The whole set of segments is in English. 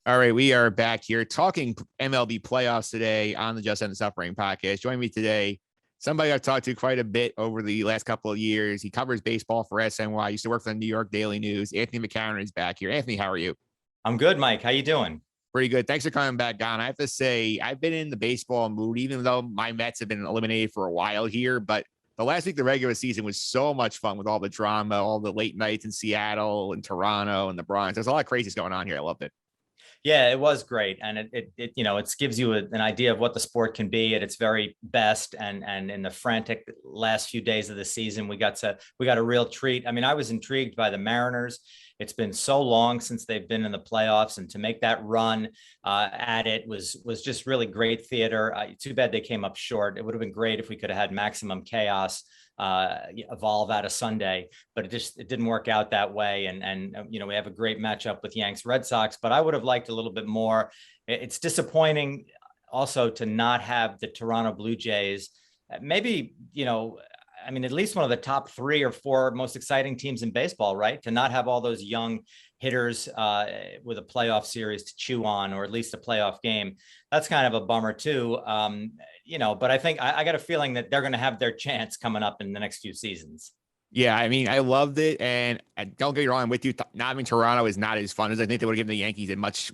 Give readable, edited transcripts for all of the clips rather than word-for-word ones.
All right, we are back here talking MLB playoffs today on the Just End the Suffering podcast. Joining me today, somebody I've talked to quite a bit over the last couple of years. He covers baseball for SNY. Used to work for the New York Daily News. Anthony McCarron is back here. Anthony, how are you? I'm good, Mike. How you doing? Pretty good. Thanks for coming back on. I have to say, I've been in the baseball mood, even though my Mets have been eliminated for a while here. But the last week, the regular season was so much fun with all the drama, all the late nights in Seattle and Toronto and the Bronx. There's a lot of crazies going on here. I loved it. Yeah, it was great, and it it gives you an idea of what the sport can be at its very best. And in the frantic last few days of the season, we got a real treat. I mean, I was intrigued by the Mariners. It's been so long since they've been in the playoffs, and to make that run at it was just really great theater. Too bad they came up short. It would have been great if we could have had maximum chaos evolve out of Sunday, but it didn't work out that way. And we have a great matchup with Yanks Red Sox, but I would have liked a little bit more. It's disappointing also to not have the Toronto Blue Jays. Maybe, I mean, at least one of the top 3 or 4 most exciting teams in baseball, right? To not have all those young hitters with a playoff series to chew on, or at least a playoff game. That's kind of a bummer too. But I think I got a feeling that they're going to have their chance coming up in the next few seasons. Yeah, I mean, I loved it, and don't get me wrong, I'm with you. Not having Toronto is not as fun as I think they would have given the Yankees a much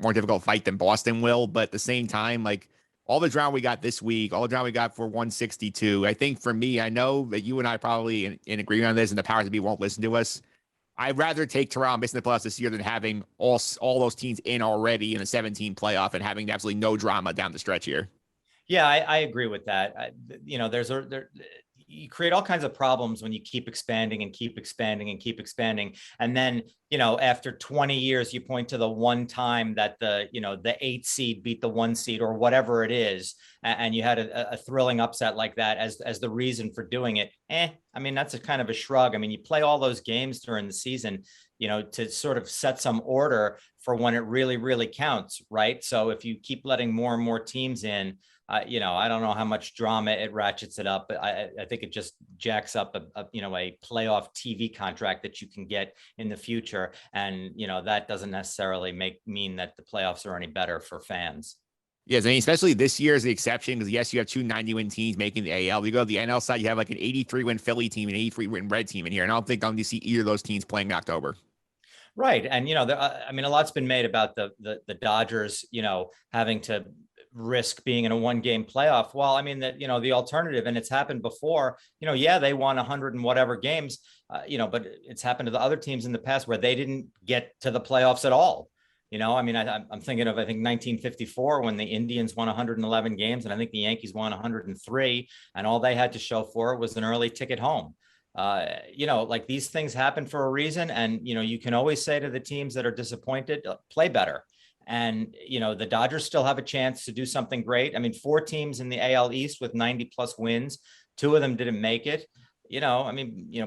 more difficult fight than Boston will. But at the same time, like all the drama we got this week, all the drama we got for 162, I think for me, I know that you and I probably in agreement on this, and the powers that be won't listen to us. I'd rather take Toronto missing the playoffs this year than having all those teams in already in a 17 playoff and having absolutely no drama down the stretch here. Yeah, I agree with that. You create all kinds of problems when you keep expanding and keep expanding and keep expanding. And then, after 20 years, you point to the one time that the 8 seed beat the 1 seed or whatever it is. And you had a thrilling upset like that as the reason for doing it. I mean, that's a kind of a shrug. I mean, you play all those games during the season, to sort of set some order for when it really, really counts. Right. So if you keep letting more and more teams in, I don't know how much drama it ratchets it up, but I think it just jacks up a playoff TV contract that you can get in the future. And, that doesn't necessarily mean that the playoffs are any better for fans. Yes, I mean, especially this year is the exception because, yes, you have 2 90-win teams making the AL. You go to the NL side, you have like an 83-win Philly team and an 83-win Red team in here. And I don't think I'm going to see either of those teams playing in October. Right. And, I mean, a lot's been made about the Dodgers, having to risk being in a 1-game playoff. Well, I mean, the alternative, and it's happened before, they won 100 and whatever games, but it's happened to the other teams in the past where they didn't get to the playoffs at all. I mean, I'm thinking of, I think 1954 when the Indians won 111 games, and I think the Yankees won 103, and all they had to show for it was an early ticket home. Like these things happen for a reason. And, you can always say to the teams that are disappointed, play better. And, the Dodgers still have a chance to do something great. I mean, 4 teams in the AL East with 90 plus wins, 2 of them didn't make it.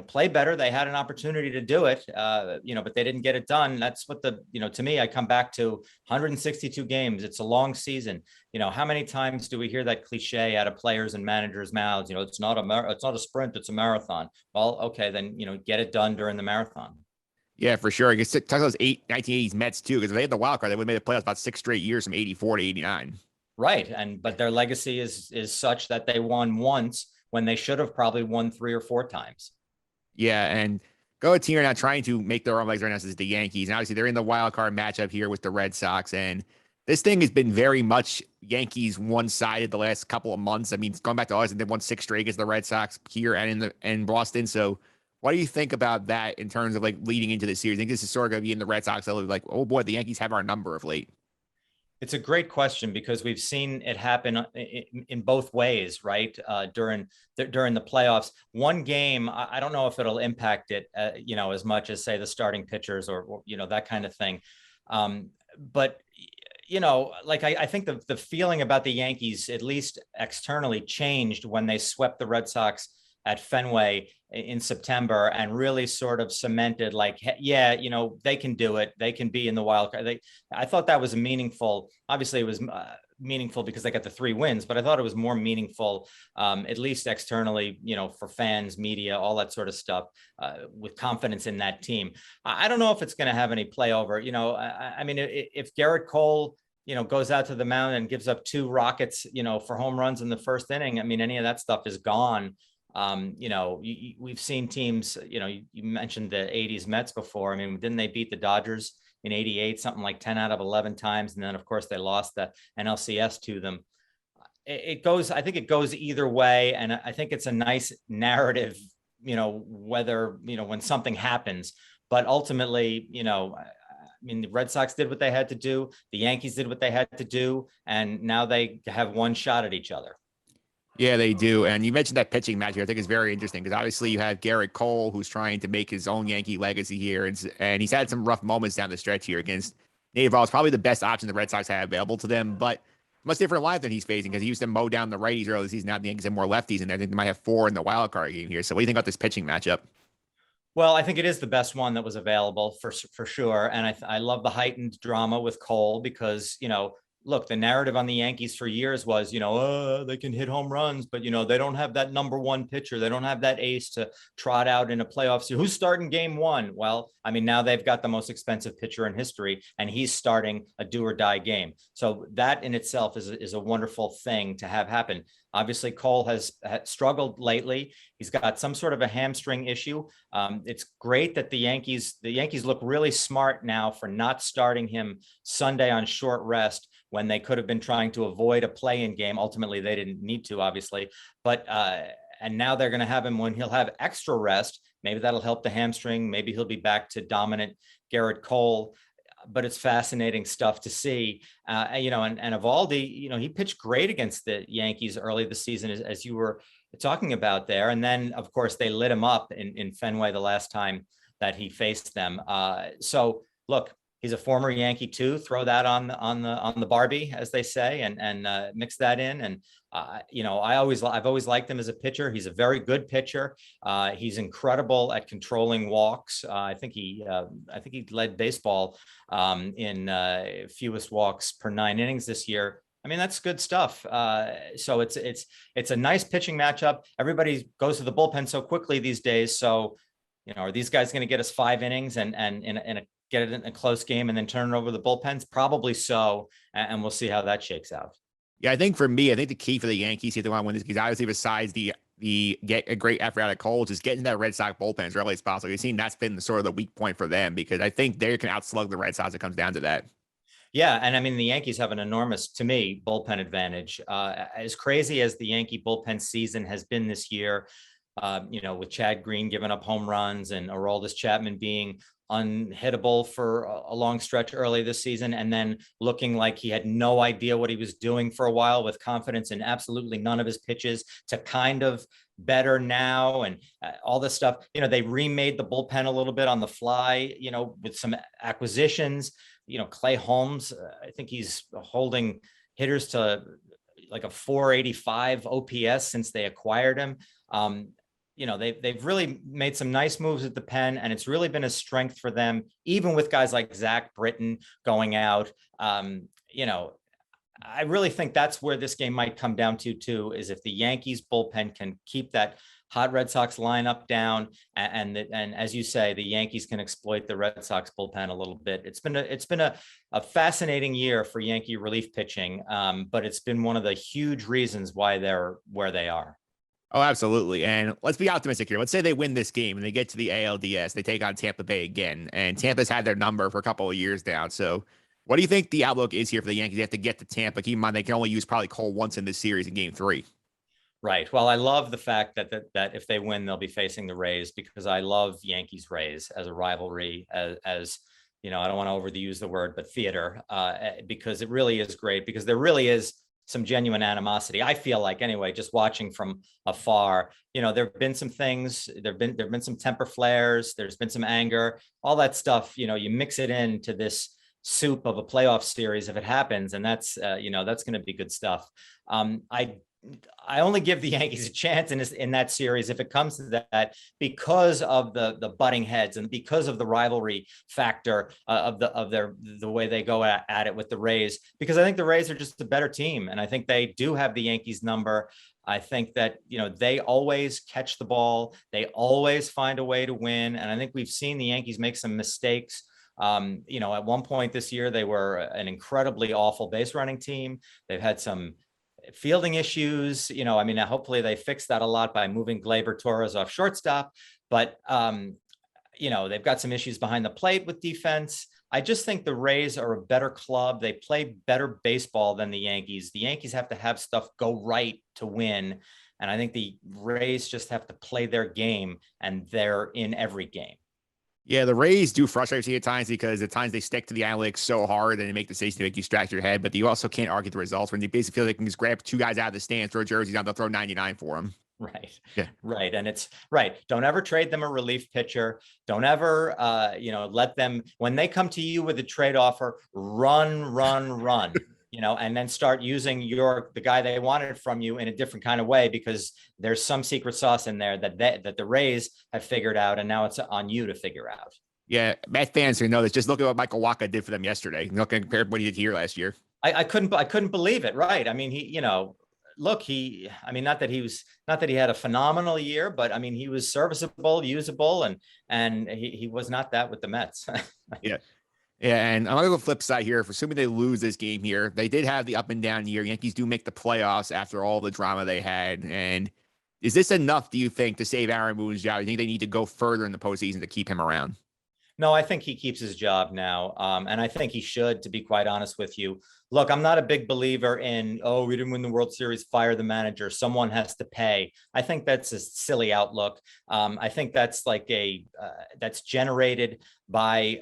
Play better. They had an opportunity to do it, but they didn't get it done. That's what to me, I come back to 162 games. It's a long season. How many times do we hear that cliche out of players and managers' mouths? It's not a sprint, it's a marathon. Well, okay, then, get it done during the marathon. Yeah, for sure. I guess talk about those 1980s Mets too, because if they had the wild card, they would have made the playoffs about 6 straight years from 84 to 89. Right. But their legacy is such that they won once when they should have probably won 3 or 4 times. Yeah, and go a team right now trying to make their own legs right now is the Yankees. And obviously they're in the wild card matchup here with the Red Sox. And this thing has been very much Yankees one-sided the last couple of months. I mean, going back to August, they won 6 straight against the Red Sox here and in Boston. So what do you think about that in terms of like leading into the series? I think this is sort of going to be in the Red Sox. They'll be like, oh boy, the Yankees have our number of late. It's a great question because we've seen it happen in both ways, right? During the playoffs, one game, I don't know if it'll impact it, as much as say the starting pitchers or that kind of thing. But I think the feeling about the Yankees, at least externally, changed when they swept the Red Sox at Fenway in September and really sort of cemented like, yeah, they can do it. They can be in the wild card. I thought that was meaningful. Obviously, it was meaningful because they got the 3 wins, but I thought it was more meaningful, at least externally, for fans, media, all that sort of stuff, with confidence in that team. I don't know if it's going to have any play over. I mean, if Garrett Cole, goes out to the mound and gives up 2 rockets, for home runs in the first inning, I mean, any of that stuff is gone. We've seen teams, you mentioned the 80s Mets before. I mean, didn't they beat the Dodgers in 88, something like 10 out of 11 times? And then of course they lost the NLCS to them. I think it goes either way. And I think it's a nice narrative, whether, when something happens, but ultimately, I mean, the Red Sox did what they had to do. The Yankees did what they had to do. And now they have one shot at each other. Yeah, they do. And you mentioned that pitching match here. I think is very interesting because obviously you have Garrett Cole, who's trying to make his own Yankee legacy here. And he's had some rough moments down the stretch here against Nate Eovaldi. Probably the best option the Red Sox have available to them, but much different lineup than he's facing because he used to mow down the righties early this season. Now the Yankees have more lefties, and I think they might have 4 in the wild card game here. So what do you think about this pitching matchup? Well, I think it is the best one that was available for sure. And I love the heightened drama with Cole because, look, the narrative on the Yankees for years was, they can hit home runs, but, they don't have that number 1 pitcher. They don't have that ace to trot out in a playoff series. Who's starting game 1? Well, I mean, now they've got the most expensive pitcher in history, and he's starting a do or die game. So that in itself is a wonderful thing to have happen. Obviously, Cole has struggled lately. He's got some sort of a hamstring issue. It's great that the Yankees look really smart now for not starting him Sunday on short rest when they could have been trying to avoid a play-in game. Ultimately, they didn't need to, obviously. But and now they're going to have him when he'll have extra rest. Maybe that'll help the hamstring. Maybe he'll be back to dominant Garrett Cole. But it's fascinating stuff to see, and Eovaldi, he pitched great against the Yankees early this season, as you were talking about there. And then, of course, they lit him up in Fenway the last time that he faced them. So, look, he's a former Yankee too. Throw that on the Barbie, as they say, and mix that in. And I've always liked him as a pitcher. He's a very good pitcher. He's incredible at controlling walks. I think he led baseball in fewest walks per 9 innings this year. I mean, that's good stuff. So it's a nice pitching matchup. Everybody goes to the bullpen so quickly these days. So, are these guys going to get us 5 innings and get it in a close game and then turn it over to the bullpens? Probably so. And we'll see how that shakes out. Yeah, I think the key for the Yankees, if they want to win this, because obviously besides the get a great effort out of Cole, just getting that Red Sox bullpen as early as possible. You've seen that's been sort of the weak point for them because I think they can outslug the Red Sox. It comes down to that. Yeah, and I mean, the Yankees have an enormous, to me, bullpen advantage. As crazy as the Yankee bullpen season has been this year, with Chad Green giving up home runs and Aroldis Chapman being unhittable for a long stretch early this season, and then looking like he had no idea what he was doing for a while with confidence in absolutely none of his pitches to kind of better now and all this stuff. They remade the bullpen a little bit on the fly, with some acquisitions. Clay Holmes, I think he's holding hitters to like a 485 OPS since they acquired him. They've really made some nice moves at the pen, and it's really been a strength for them, even with guys like Zach Britton going out. I really think that's where this game might come down to too, is if the Yankees bullpen can keep that hot Red Sox lineup down, and as you say, the Yankees can exploit the Red Sox bullpen a little bit. It's been a fascinating year for Yankee relief pitching, but it's been one of the huge reasons why they're where they are. Oh, absolutely. And let's be optimistic here. Let's say they win this game and they get to the ALDS. They take on Tampa Bay again, and Tampa's had their number for a couple of years now. So what do you think the outlook is here for the Yankees? They have to get to Tampa. Keep in mind, they can only use probably Cole once in this series in game 3. Right. Well, I love the fact that if they win, they'll be facing the Rays, because I love Yankees Rays as a rivalry, as I don't want to overuse the word, but theater, because it really is great, because there really is some genuine animosity. I feel like, anyway, just watching from afar, there've been some things, there've been some temper flares, there's been some anger, all that stuff, you mix it into this soup of a playoff series if it happens. And that's going to be good stuff. I I only give the Yankees a chance in that series if it comes to that, because of the butting heads and because of the rivalry factor of the way they go at it with the Rays. Because I think the Rays are just a better team, and I think they do have the Yankees number. I think that, they always catch the ball, they always find a way to win, and I think we've seen the Yankees make some mistakes. At one point this year, they were an incredibly awful base running team. They've had some fielding issues. Hopefully they fix that a lot by moving Gleyber Torres off shortstop, but they've got some issues behind the plate with defense. I just think the Rays are a better club. They play better baseball than the Yankees. The Yankees have to have stuff go right to win, and I think the Rays just have to play their game, and they're in every game. Yeah, the Rays do frustrate you at times because at times they stick to the analytics so hard and they make decisions to make you scratch your head, but you also can't argue the results when you basically feel they can just grab two guys out of the stands, throw jerseys down, they'll throw 99 for them. Right. Yeah. Right. And it's right. Don't ever trade them a relief pitcher. Don't ever, let them, when they come to you with a trade offer, run, and then start using the guy they wanted from you in a different kind of way, because there's some secret sauce in there that the Rays have figured out, and now it's on you to figure out. Yeah, Met fans who know this, just look at what Michael Wacha did for them yesterday. Look compared to what he did here last year. I couldn't believe it. Right. I mean, not that he had a phenomenal year, but he was serviceable, usable, and he was not that with the Mets. Yeah. Yeah, and I'm going to go flip side here. For assuming they lose this game here, they did have the up and down year. Yankees do make the playoffs after all the drama they had. And is this enough, do you think, to save Aaron Boone's job? You think they need to go further in the postseason to keep him around? No, I think he keeps his job now. And I think he should, to be quite honest with you. Look, I'm not a big believer in, we didn't win the World Series, fire the manager, someone has to pay. I think that's a silly outlook. I think that's like that's generated by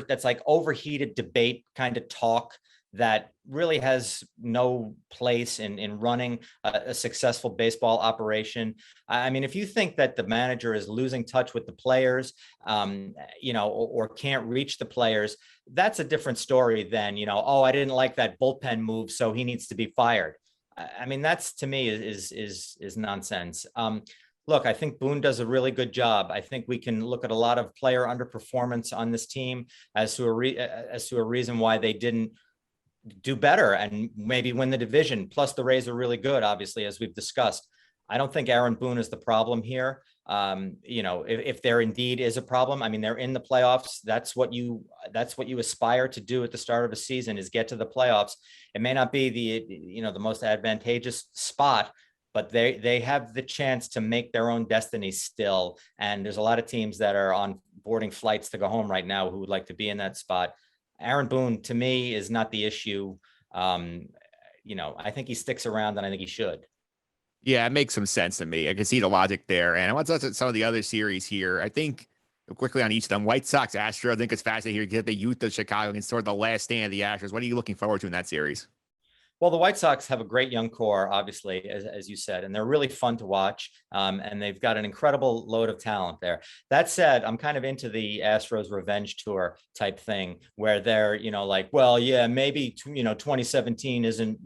that's like overheated debate kind of talk that really has no place in running a successful baseball operation. If you think that the manager is losing touch with the players, or can't reach the players, that's a different story than, I didn't like that bullpen move, so he needs to be fired. That's, to me, is nonsense. Look, I think Boone does a really good job. I think we can look at a lot of player underperformance on this team as to a reason why they didn't do better and maybe win the division. Plus, the Rays are really good, obviously, as we've discussed. I don't think Aaron Boone is the problem here. If there indeed is a problem, they're in the playoffs. That's what you aspire to do at the start of a season, is get to the playoffs. It may not be the most advantageous spot, but they have the chance to make their own destiny still. And there's a lot of teams that are on boarding flights to go home right now who would like to be in that spot. Aaron Boone, to me, is not the issue. I think he sticks around, and I think he should. Yeah, it makes some sense to me. I can see the logic there. And I want to touch on some of the other series here. I think quickly on each of them, White Sox, Astros, I think it's fascinating here to get the youth of Chicago and sort of the last stand of the Astros. What are you looking forward to in that series? Well, the White Sox have a great young core, obviously, as you said, and they're really fun to watch. And they've got an incredible load of talent there. That said, I'm kind of into the Astros revenge tour type thing, where they're, maybe 2017 isn't,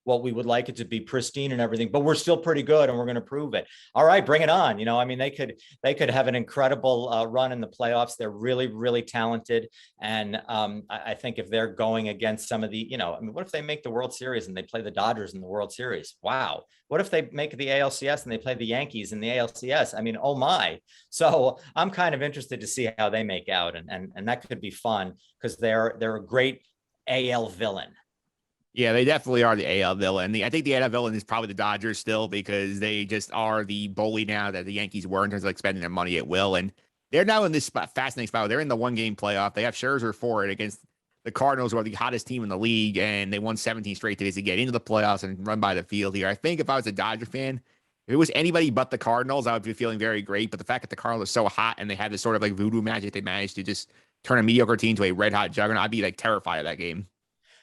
what we would like it to be, pristine and everything, but we're still pretty good and we're going to prove it. All right, bring it on. They could have an incredible run in the playoffs. They're really, really talented. And I think if they're going against some of the, what if they make the World Series and they play the Dodgers in the World Series? Wow. What if they make the ALCS and they play the Yankees in the ALCS? Oh my. So I'm kind of interested to see how they make out. And that could be fun, because they're a great AL villain. Yeah, they definitely are the AL villain. I think the AL villain is probably the Dodgers still, because they just are the bully now that the Yankees were in terms of like spending their money at will. And they're now in this fascinating spot. They're in the one-game playoff. They have Scherzer for it against the Cardinals, who are the hottest team in the league, and they won 17 straight to basically get into the playoffs and run by the field here. I think if I was a Dodger fan, if it was anybody but the Cardinals, I would be feeling very great. But the fact that the Cardinals are so hot and they had this sort of like voodoo magic, they managed to just turn a mediocre team to a red-hot juggernaut, I'd be like terrified of that game.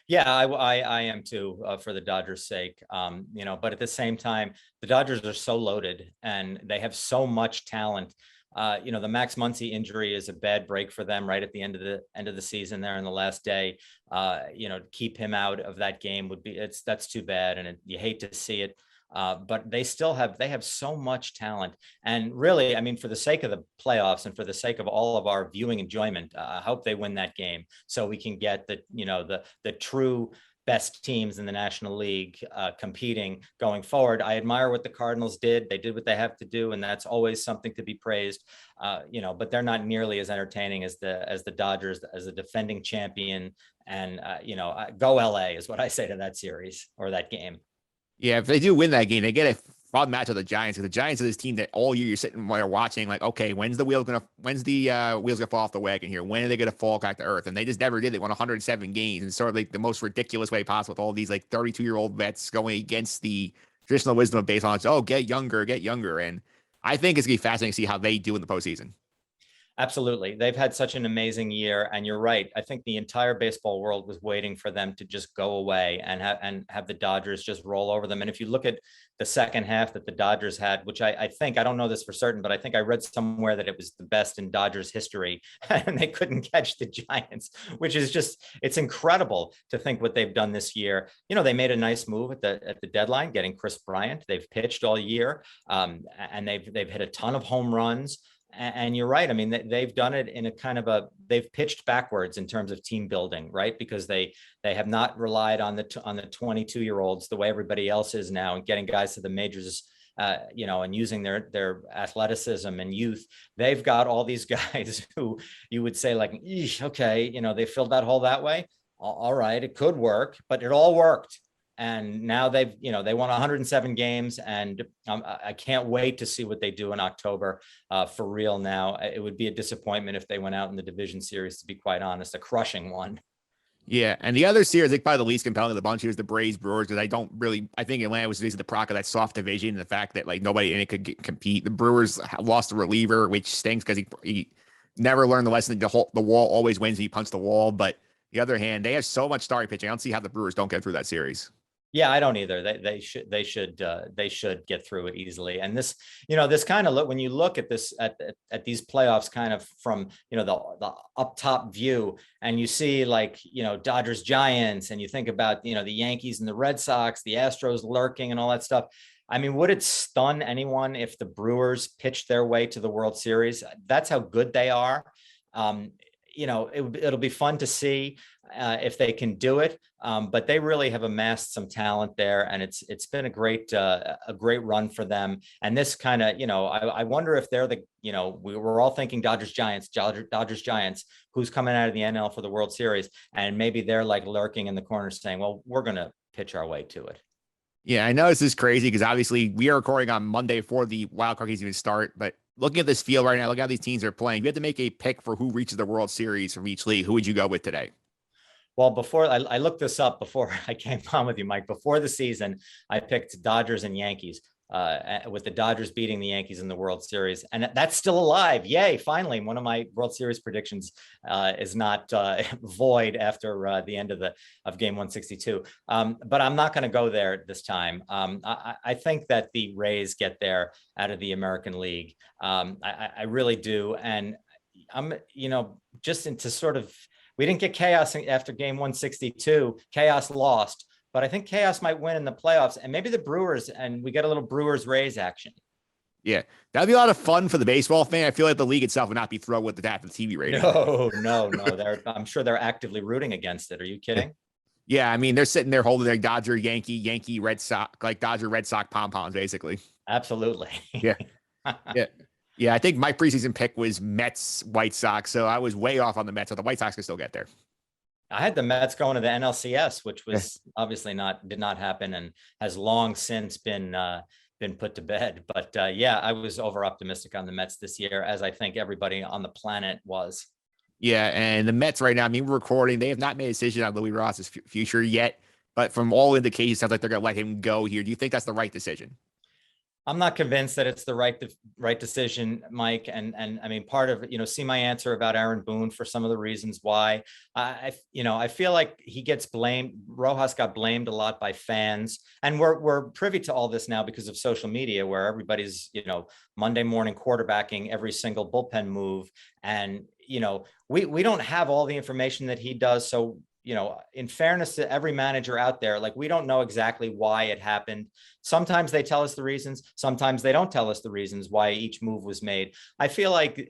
Yeah, I am too, for the Dodgers' sake. But at the same time, the Dodgers are so loaded and they have so much talent The Max Muncy injury is a bad break for them right at the end of the season there in the last day. Keep him out of that game that's too bad, and you hate to see it. But they have so much talent, and really, I mean, for the sake of the playoffs and for the sake of all of our viewing enjoyment, I hope they win that game so we can get the true best teams in the National League competing going forward. I admire what the Cardinals did. They did what they have to do, and that's always something to be praised. But they're not nearly as entertaining as the Dodgers, as a defending champion. And go LA is what I say to that series or that game. Yeah, if they do win that game, they get a fun match with the Giants. Because the Giants are this team that all year you're sitting there watching, like, okay, when's the wheels gonna fall off the wagon here? When are they gonna fall back to earth? And they just never did. They won 107 games, and sort of like the most ridiculous way possible with all these like 32-year-old vets going against the traditional wisdom of baseball. It's get younger. And I think it's gonna be fascinating to see how they do in the postseason. Absolutely. They've had such an amazing year. And you're right. I think the entire baseball world was waiting for them to just go away and have the Dodgers just roll over them. And if you look at the second half that the Dodgers had, which I think, I don't know this for certain, but I think I read somewhere that it was the best in Dodgers history, and they couldn't catch the Giants, which is it's incredible to think what they've done this year. They made a nice move at the deadline, getting Chris Bryant. They've pitched all year, and they've hit a ton of home runs. And you're right. I mean, they've done it in a kind of they've pitched backwards in terms of team building, right? Because they have not relied on the 22-year-olds the way everybody else is now, and getting guys to the majors, and using their athleticism and youth. They've got all these guys who you would say like, okay, they filled that hole that way. All right, it could work, but it all worked. And now they won 107 games, and I can't wait to see what they do in October for real now. It would be a disappointment if they went out in the division series, to be quite honest, a crushing one. Yeah, and the other series, I think probably the least compelling of the bunch here is the Braves Brewers, because I think Atlanta was the product of that soft division, and the fact that like nobody in it could compete. The Brewers lost a reliever, which stinks because he never learned the lesson. The wall always wins. He punched the wall. But the other hand, they have so much starting pitching. I don't see how the Brewers don't get through that series. Yeah, I don't either. They should get through it easily. And this kind of look, when you look at this at these playoffs kind of from the up top view, and you see like Dodgers Giants, and you think about the Yankees and the Red Sox, the Astros lurking and all that stuff. I mean, would it stun anyone if the Brewers pitched their way to the World Series? That's how good they are. It'll be fun to see if they can do it. But they really have amassed some talent there, and it's been a great run for them. And this kind of, I wonder if they're we were all thinking Dodgers Giants, who's coming out of the NL for the World Series, and maybe they're like lurking in the corner saying, well, we're going to pitch our way to it. Yeah, I know this is crazy because obviously we are recording on Monday before the wild card games even start, but looking at this field right now, look how these teams are playing. You have to make a pick for who reaches the World Series from each league. Who would you go with today? Well, before I looked this up before I came on with you, Mike, before the season, I picked Dodgers and Yankees, with the Dodgers beating the Yankees in the World Series. And that's still alive. Yay. Finally, one of my World Series predictions is not void after the end of game 162. But I'm not going to go there this time. I think that the Rays get there out of the American League. I really do. And I'm, just into sort of, we didn't get chaos after game 162. Chaos lost, but I think chaos might win in the playoffs, and maybe the Brewers, and we get a little Brewers Rays action. Yeah, that'd be a lot of fun for the baseball fan. I feel like the league itself would not be thrilled with the TV rating. No. I'm sure they're actively rooting against it. Are you kidding? Yeah, I mean, they're sitting there holding their Dodger, Yankee, Red Sox, like Dodger, Red Sox pom-poms, basically. Absolutely. Yeah. Yeah, I think my preseason pick was Mets, White Sox, so I was way off on the Mets, so the White Sox can still get there. I had the Mets going to the NLCS, which was obviously did not happen, and has long since been put to bed. But I was over optimistic on the Mets this year, as I think everybody on the planet was. Yeah, and the Mets right now, I mean, we're recording. They have not made a decision on Louis Ross's future yet, but from all indications, it sounds like they're going to let him go here. Do you think that's the right decision? I'm not convinced that it's the right decision, Mike. And I mean, part of, see my answer about Aaron Boone for some of the reasons why. I feel like he gets blamed. Rojas got blamed a lot by fans, and we're privy to all this now because of social media, where everybody's, Monday morning quarterbacking every single bullpen move, and we don't have all the information that he does. So, in fairness to every manager out there, like, we don't know exactly why it happened. Sometimes they tell us the reasons. Sometimes they don't tell us the reasons why each move was made. I feel like,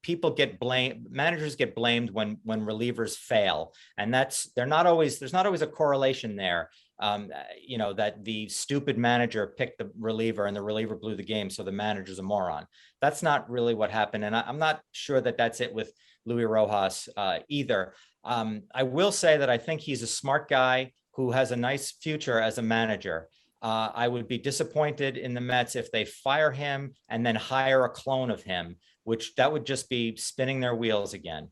people get blamed, managers get blamed when relievers fail. And there's not always a correlation there. That the stupid manager picked the reliever and the reliever blew the game, so the manager's a moron. That's not really what happened. And I'm not sure that that's it with Luis Rojas either. I will say that I think he's a smart guy who has a nice future as a manager. I would be disappointed in the Mets if they fire him and then hire a clone of him, which that would just be spinning their wheels again.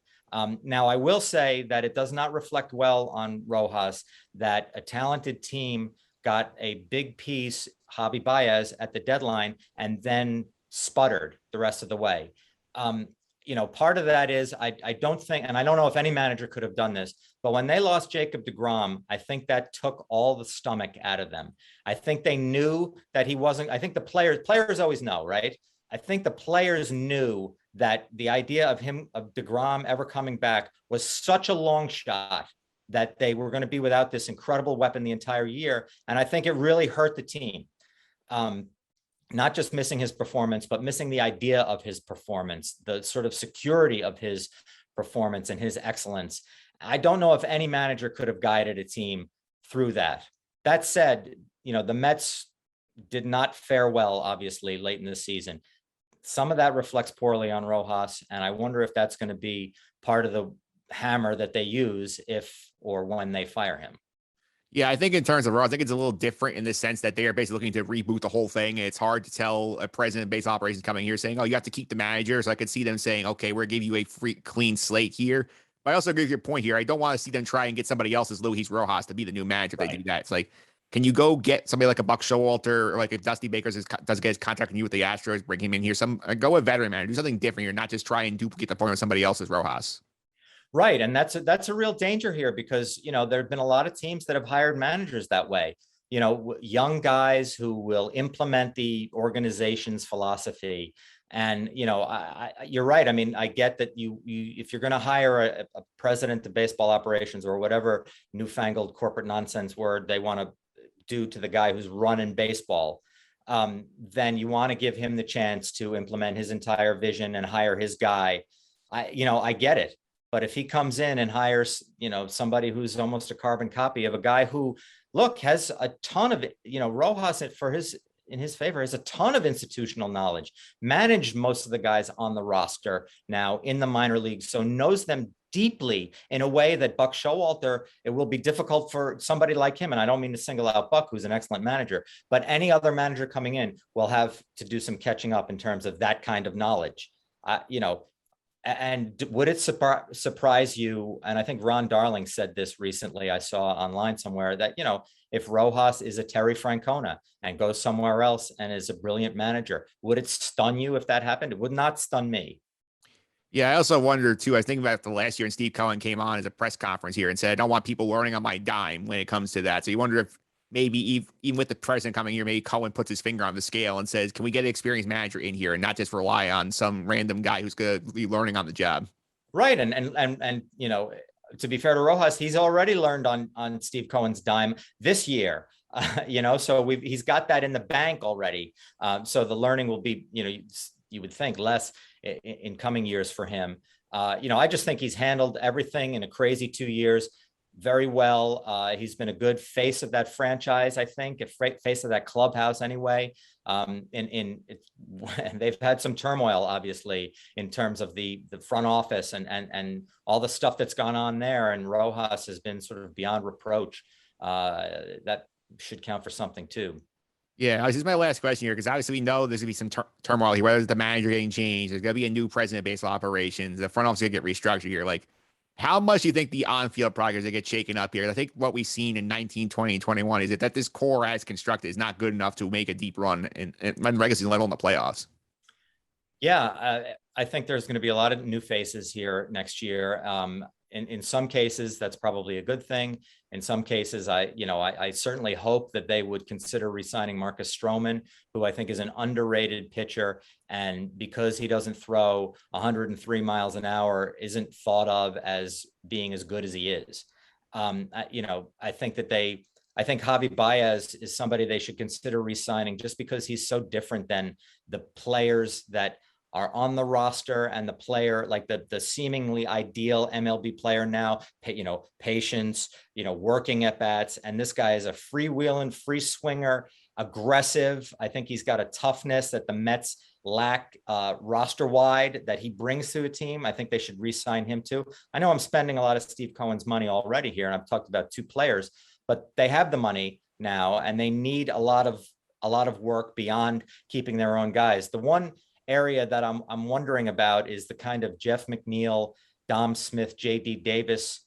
Now, I will say that it does not reflect well on Rojas that a talented team got a big piece, Javi Baez, at the deadline and then sputtered the rest of the way. Part of that is I don't think, and I don't know if any manager could have done this, but when they lost Jacob deGrom, I think that took all the stomach out of them. I think they knew that he wasn't. I think the players always know, right? I think the players knew that the idea of deGrom ever coming back was such a long shot that they were going to be without this incredible weapon the entire year. And I think it really hurt the team. Not just missing his performance, but missing the idea of his performance, the sort of security of his performance and his excellence. I don't know if any manager could have guided a team through that. That said, the Mets did not fare well, obviously, late in the season. Some of that reflects poorly on Rojas, and I wonder if that's going to be part of the hammer that they use if or when they fire him. Yeah, I think in terms of Raw, I think it's a little different in the sense that they are basically looking to reboot the whole thing. And it's hard to tell a president of baseball operations coming here saying, oh, you have to keep the manager. So I could see them saying, okay, we're going to give you a free, clean slate here. But I also agree with your point here. I don't want to see them try and get somebody else's Luis Rojas to be the new manager if they do that. It's like, can you go get somebody like a Buck Showalter, or like if Dusty Baker does get his contract you with the Astros, bring him in here, go a veteran manager, do something different here, not just try and duplicate the point of somebody else's Rojas. Right. And that's a real danger here because, there have been a lot of teams that have hired managers that way, young guys who will implement the organization's philosophy. And, you're right. I mean, I get that you if you're going to hire a president of baseball operations or whatever newfangled corporate nonsense word they want to do to the guy who's running baseball, then you want to give him the chance to implement his entire vision and hire his guy. I get it. But if he comes in and hires, somebody who's almost a carbon copy of a guy who, look, has a ton of, Rojas in his favor has a ton of institutional knowledge, managed most of the guys on the roster now in the minor leagues, so knows them deeply in a way that Buck Showalter, it will be difficult for somebody like him. And I don't mean to single out Buck, who's an excellent manager, but any other manager coming in will have to do some catching up in terms of that kind of knowledge. And would it surprise you? And I think Ron Darling said this recently. I saw online somewhere that, if Rojas is a Terry Francona and goes somewhere else and is a brilliant manager, would it stun you if that happened? It would not stun me. Yeah, I also wonder too. I was thinking about the last year, and Steve Cohen came on as a press conference here and said, "I don't want people learning on my dime when it comes to that." So you wonder if maybe even with the president coming here, maybe Cohen puts his finger on the scale and says, "Can we get an experienced manager in here and not just rely on some random guy who's going to be learning on the job?" Right, and to be fair to Rojas, he's already learned on Steve Cohen's dime this year. So he's got that in the bank already. So the learning will be, you would think less in coming years for him. I just think he's handled everything in a crazy 2 years very well. He's been a good face of that franchise, I think, a face of that clubhouse anyway. And they've had some turmoil, obviously, in terms of the front office and all the stuff that's gone on there. And Rojas has been sort of beyond reproach. That should count for something too. Yeah, this is my last question here, because obviously we know there's going to be some turmoil here, whether it's the manager getting changed, there's going to be a new president of baseball operations, the front office is going to get restructured here. Like, How much do you think the on-field progress they get shaken up here? I think what we've seen in 19, 20, and 21 is that this core as constructed is not good enough to make a deep run in regular season, let alone the playoffs. Yeah, I think there's going to be a lot of new faces here next year. In some cases, that's probably a good thing. In some cases, I certainly hope that they would consider re-signing Marcus Stroman, who I think is an underrated pitcher, and because he doesn't throw 103 miles an hour, isn't thought of as being as good as he is. I think I think Javi Baez is somebody they should consider re-signing just because he's so different than the players that are on the roster and the player, like the seemingly ideal MLB player now, patience, working at bats. And this guy is a freewheeling, free swinger, aggressive. I think he's got a toughness that the Mets lack roster wide that he brings to a team. I think they should re-sign him too. I know I'm spending a lot of Steve Cohen's money already here, and I've talked about two players, but they have the money now and they need a lot of work beyond keeping their own guys. The one area that I'm wondering about is the kind of Jeff McNeil, Dom Smith, JD Davis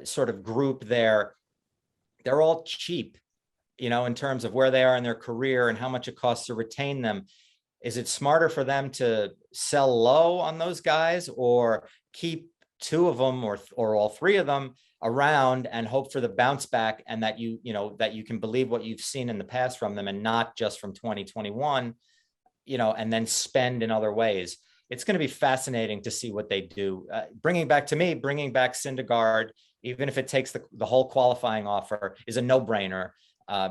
sort of group there. They're all cheap, in terms of where they are in their career and how much it costs to retain them. Is it smarter for them to sell low on those guys or keep two of them or all three of them around and hope for the bounce back, and that that you can believe what you've seen in the past from them and not just from 2021, and then spend in other ways? It's going to be fascinating to see what they do. Bringing back Syndergaard, even if it takes the whole qualifying offer, is a no-brainer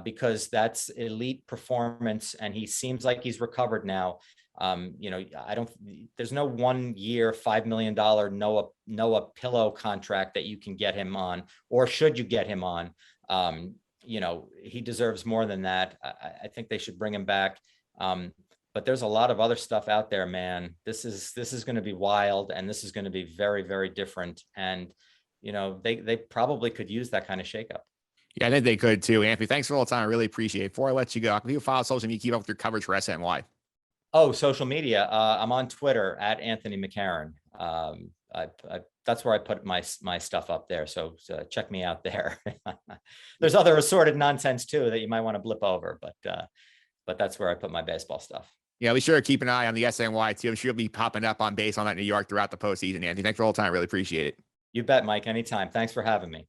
because that's elite performance, and he seems like he's recovered now. There's no 1 year, $5 million Noah pillow contract that you can get him on, or should you get him on? He deserves more than that. I think they should bring him back. But there's a lot of other stuff out there, man. This is going to be wild, and this is going to be very, very different. And, they probably could use that kind of shakeup. Yeah, I think they could too. Anthony, thanks for all the time. I really appreciate it. Before I let you go, if you follow social media, keep up with your coverage for SNY. Oh, social media. I'm on Twitter at Anthony McCarron. That's where I put my stuff up there. So check me out there. There's other assorted nonsense too that you might want to blip over, but that's where I put my baseball stuff. Yeah, be sure to keep an eye on the SNY too. I'm sure you'll be popping up on base on that New York throughout the postseason. Anthony, thanks for all the time. Really appreciate it. You bet, Mike. Anytime. Thanks for having me.